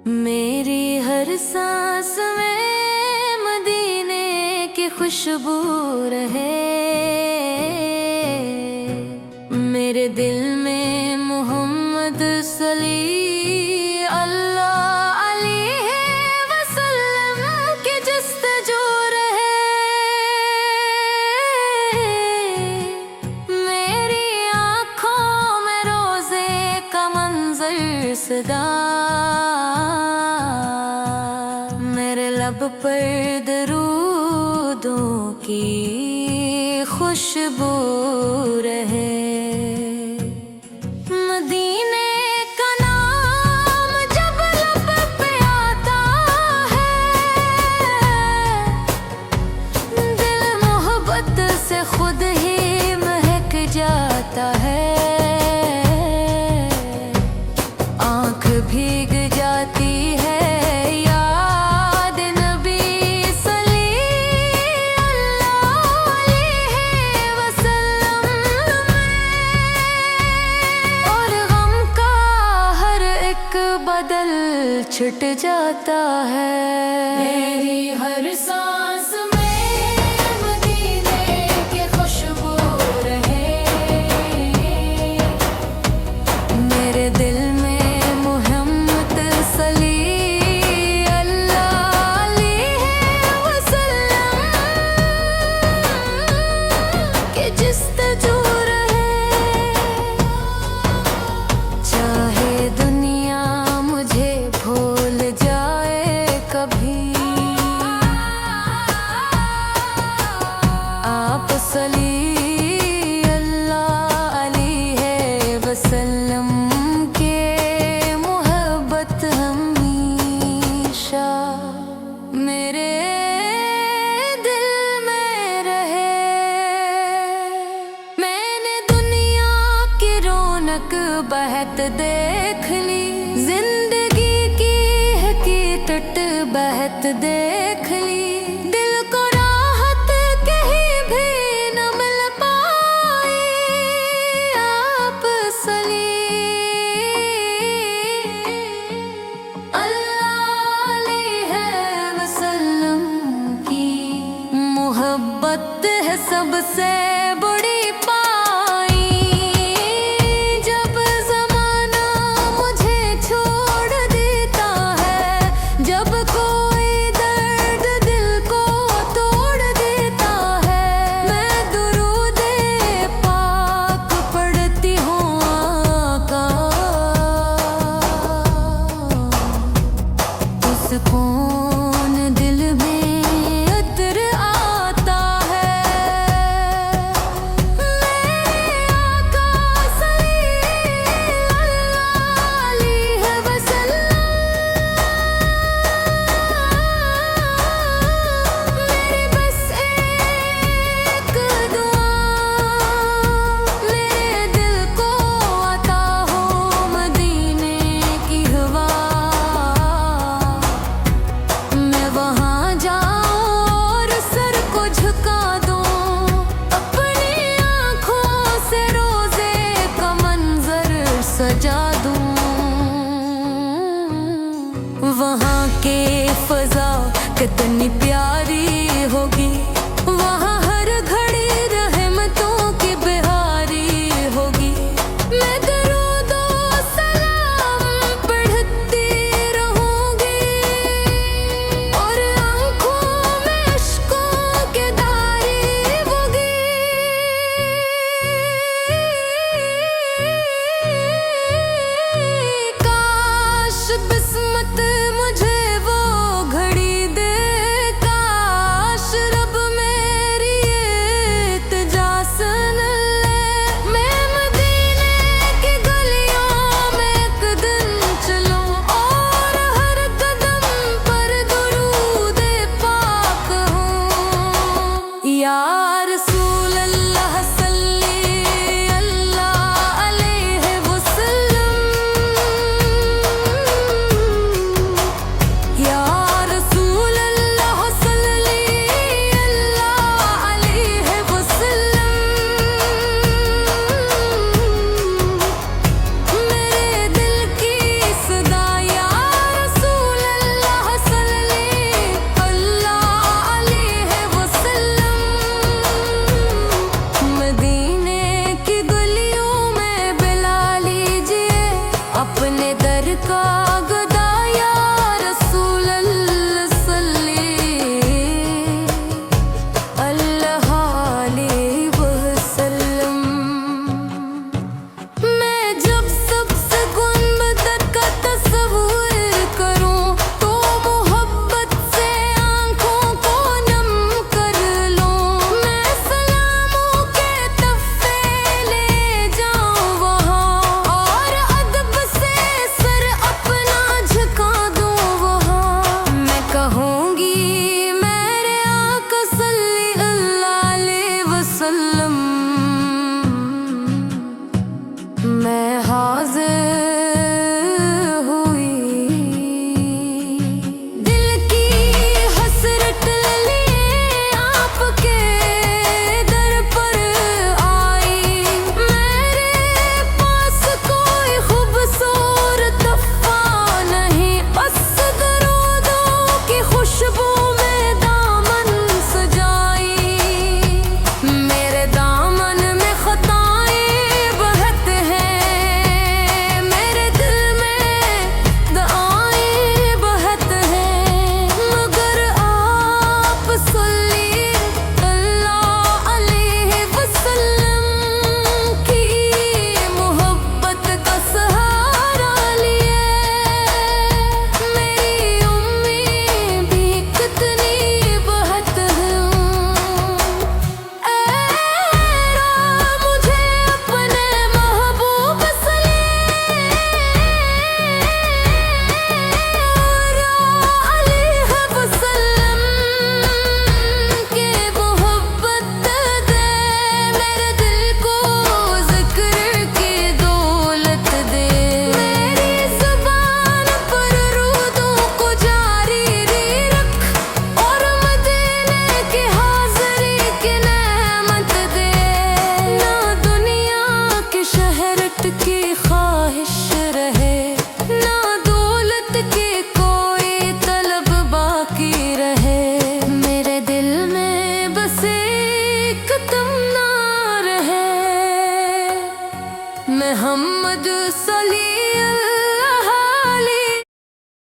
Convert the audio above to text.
मेरी हर सांस में मदीने की खुशबू रहे। मेरे दिल में मोहम्मद सली अल्लाह अलैहि वसल्लम की जस्तजू रहे। मेरी आँखों में रोज़े का मंजर सदा, मेरे लब पर दरूदों की खुशबू रहे। मदीने का नाम जब लब पे आता है, दिल मोहब्बत से खुद ही महक जाता है। आँख भीग जाती है बदल छुट जाता है। मेरी हर सांस में मदीने की खुशबू रहे। मेरे दिल में मोहम्मद सली अल्लाह अलैहि वसल्लम की जस्तजू रहे। चाहे दुनिया मुझे भूल जाए कभी, आप सली अल्लाह अलैहि वसल्लम के मोहब्बत हमेशा मेरे दिल में रहे। मैंने दुनिया की रौनक बहत देख ली, जिंदगी की हकीकत बहत देख ली। दिल को राहत कहीं भी न मिल पाई, आप सली अल्लाह अलैहि वसल्लम की मोहब्बत है सबसे बड़ी कौन दिल में अतर आता है। मेरे आका सल्ली अल्लाह अलैहि वसल्लम, मेरी बस एक दुआ, मेरे दिल को अता हो मदीने की हवा। वहाँ जाऊं और सर को झुका दूं, अपनी आँखों से रोज़े का मंजर सजा दूं। वहाँ के फ़ज़ा कितनी प्यारी